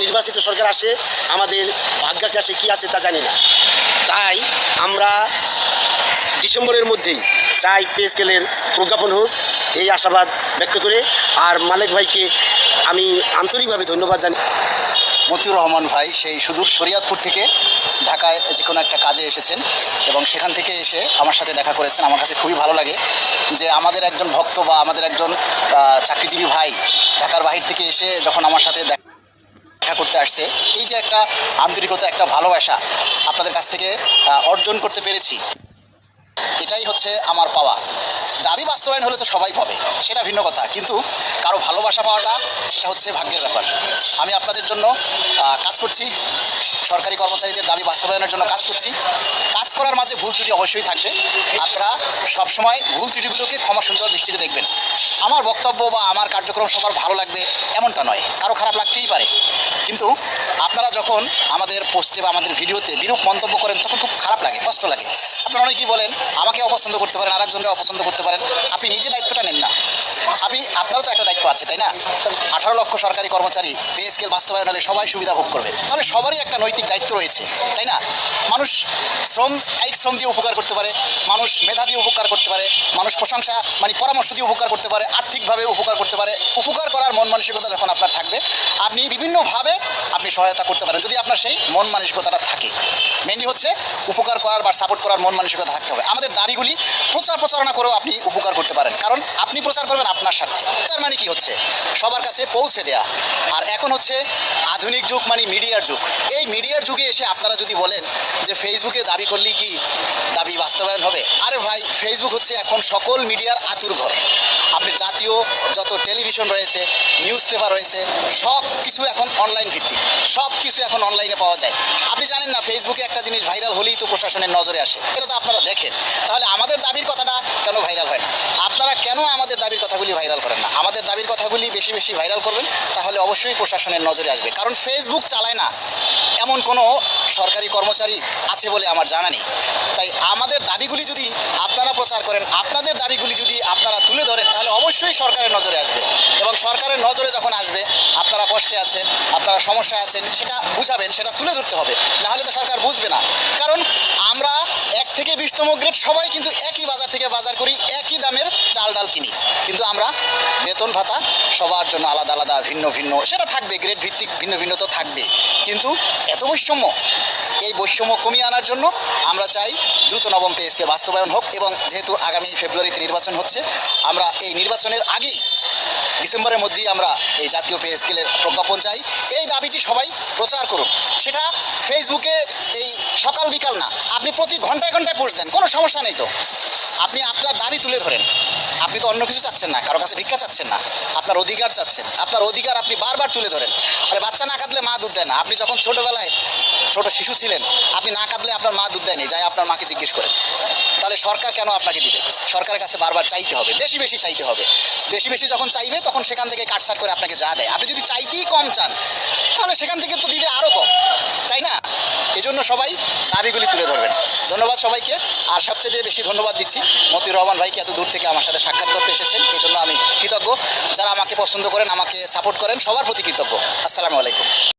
নির্বাচিত সরকার আসে, আমাদের ভাগ্যাকে আসে কী আছে তা জানি না। তাই আমরা ডিসেম্বরের মধ্যেই চাই পে স্কেলের প্রজ্ঞাপন হোক, এই আশাবাদ ব্যক্ত করে। আর মালেক ভাইকে আমি আন্তরিকভাবে ধন্যবাদ জানাই। মতিউর রহমান ভাই সেই সুদূর শরিয়াতপুর থেকে ঢাকায় যে কোনো একটা কাজে এসেছেন এবং সেখান থেকে এসে আমার সাথে দেখা করেছেন। আমার কাছে খুবই ভালো লাগে যে আমাদের একজন ভক্ত বা আমাদের একজন চাকরিজীবী ভাই ঢাকার বাহির থেকে এসে যখন আমার সাথে দেখা করতে আসছে, এই যে একটা আন্তরিকতা, একটা ভালোবাসা আপনাদের কাছ থেকে অর্জন করতে পেরেছি, এটাই হচ্ছে আমার পাওয়া। দাবি বাস্তবায়ন হলে তো সবাই পাবে, সেটা ভিন্ন কথা, কিন্তু কারো ভালোবাসা পাওয়াটা সেটা হচ্ছে ভাগ্যের ব্যাপার। আমি আপনাদের জন্য কাজ করছি, সরকারি কর্মচারীদের দাবি বাস্তবায়নের জন্য কাজ করছি। কাজ করার মাঝে ভুল ত্রুটি অবশ্যই থাকবে, আপনারা সবসময় ভুল ত্রুটিগুলোকে ক্ষমা সুন্দর দৃষ্টিতে দেখবেন। আমার বক্তব্য বা আমার কার্যক্রম সবার ভালো লাগবে এমনটা নয়, কারো খারাপ লাগতেই পারে, কিন্তু আপনারা যখন আমাদের পোস্টে বা আমাদের ভিডিওতে বিরূপ মন্তব্য করেন তখন খুব খারাপ লাগে, কষ্ট লাগে। আপনারা অনেকেই বলেন আমাকে অপছন্দ করতে পারেন, আরেকজনকে অপছন্দ করতে পারেন, আপনি নিজে দায়িত্বটা নেন না। আপনারও তো একটা দায়িত্ব আছে, তাই না? 18 লক্ষ সরকারি কর্মচারী পে স্কেল বাস্তবায়ন হলে সবাই সুবিধা ভোগ করবে, তাহলে সবারই একটা নৈতিক দায়িত্ব রয়েছে, তাই না? মানুষ কায়িক শ্রম দিয়ে উপকার করতে পারে, মানুষ মেধা দিয়ে উপকার করতে পারে, মানুষ প্রশংসা পরামর্শ দিয়ে উপকার করতে পারে, আর্থিকভাবে উপকার করতে পারে। উপকার করার মন মানসিকতা যখন আপনার থাকবে, আপনি বিভিন্নভাবে আপনি সহায়তা করতে পারেন, যদি আপনার সেই মন মানসিকতাটা থাকে। মেনলি হচ্ছে উপকার করার বা সাপোর্ট করার মন মানসিকতা থাকতে হবে। আমাদের দাবিগুলি প্রচারণা করেও আপনি উপকার করতে পারেন, কারণ আপনি প্রচার করবেন আপনার স্বার্থে। প্রচার মানে কি হচ্ছে? সবার কাছে পৌঁছে দেয়া। আর এখন হচ্ছে আধুনিক যুগ, মানে মিডিয়ার যুগ। এই মিডিয়ার যুগে এসে আপনারা যদি বলেন যে ফেসবুকে দাবি করলেই কি দাবি বাস্তবায়ন হবে, আরে ভাই, ফেসবুক হচ্ছে এখন সকল মিডিয়ার আতুরঘর। আপনি জাতীয় যত টেলিভিশন রয়েছে, নিউজ পেপার রয়েছে, সব কিছু এখন অনলাইন ভিত্তিক, সব কিছু এখন অনলাইনে পাওয়া যায়। আপনি জানেন না ফেসবুকে একটা জিনিস ভাইরাল হলেই তো প্রশাসনের নজরে আসে, এটা তো আপনারা দেখেন। তাহলে আমাদের দাবির কথাটা কেন ভাইরাল হয় না? আপনারা কেন আমাদের দাবির কথাগুলি ভাইরাল করেন না? আমাদের দাবির কথাগুলি বেশি বেশি ভাইরাল করবেন, তাহলে অবশ্যই প্রশাসনের নজরে আসবে। কারণ ফেসবুক চালায় না এমন কোনো সরকারি কর্মচারী আছে বলে আমার জানা নেই। তাই আমাদের দাবিগুলি যদি আপনারা প্রচার করেন, আপনাদের দাবিগুলি যদি আপনারা তুলে ধরেন, তাহলে অবশ্যই সরকারের নজরে আসবে। এবং সরকারের নজরে যখন আসবে, আপনারা কষ্টে আছেন, আপনারা সমস্যায় আছেন, সেটা বুঝাবেন, সেটা তুলে ধরতে হবে, নাহলে তো সরকার বুঝবে না। কারণ আমরা 1 থেকে 20তম গ্রেড সবাই কিন্তু একই বাজার থেকে বাজার করি, একই দামের চাল ডাল কিনি, কিন্তু আমরা বেতন ভাতা সবার জন্য আলাদা আলাদা, ভিন্ন ভিন্ন, সেটা থাকবে, গ্রেড ভিত্তিক ভিন্ন ভিন্ন তো থাকবে। কিন্তু এত বৈষম্য, এই বৈষম্য কমিয়ে আনার জন্য আমরা চাই দ্রুত নবম পে স্কেল বাস্তবায়ন হোক। এবং যেহেতু আগামী ফেব্রুয়ারিতে নির্বাচন হচ্ছে, আমরা এই নির্বাচনের আগেই ডিসেম্বরের মধ্যেই আমরা এই জাতীয় পে স্কেলের প্রজ্ঞাপন চাই। এই দাবিটি সবাই প্রচার করুন, সেটা ফেসবুকে এই সকাল বিকাল না, আপনি প্রতি ঘন্টায় ঘন্টায় পোস্ট দেন, কোনো সমস্যা নেই তো। আপনি আপনার দাবি তুলে ধরেন, আপনি তো অন্য কিছু চাচ্ছেন না, কারো কাছে ভিক্ষা চাচ্ছেন না, আপনার অধিকার চাচ্ছেন, আপনার অধিকার আপনি বারবার তুলে ধরেন। আরে বাচ্চা না কাঁদলে মা দুধ দেয় না। আপনি যখন ছোটোবেলায় ছোট শিশু ছিলেন, আপনি না কাঁদলে আপনার মা দুধ দেয়নি, যাই আপনার মাকে জিজ্ঞেস করেন। তাহলে সরকার কেন আপনাকে দিবে? সরকারের কাছে বারবার চাইতে হবে, বেশি বেশি চাইতে হবে। বেশি বেশি যখন চাইবে, তখন সেখান থেকে কাটছাট করে আপনাকে যা দেয়। আপনি যদি চাইতেই কম চান, তাহলে সেখান থেকে তো দিবে আরও কম, তাই না? এই জন্য সবাই দাবিগুলি তুলে ধরবেন। ধন্যবাদ সবাইকে। আর সবচেয়ে বেশি ধন্যবাদ দিচ্ছি মতিউর রহমান ভাইকে, এত দূর থেকে আমার সাথে সাক্ষাৎ করতে এসেছেন, এই জন্য আমি কৃতজ্ঞ। যারা আমাকে পছন্দ করেন, আমাকে সাপোর্ট করেন, সবার প্রতি কৃতজ্ঞ। আসসালামু আলাইকুম।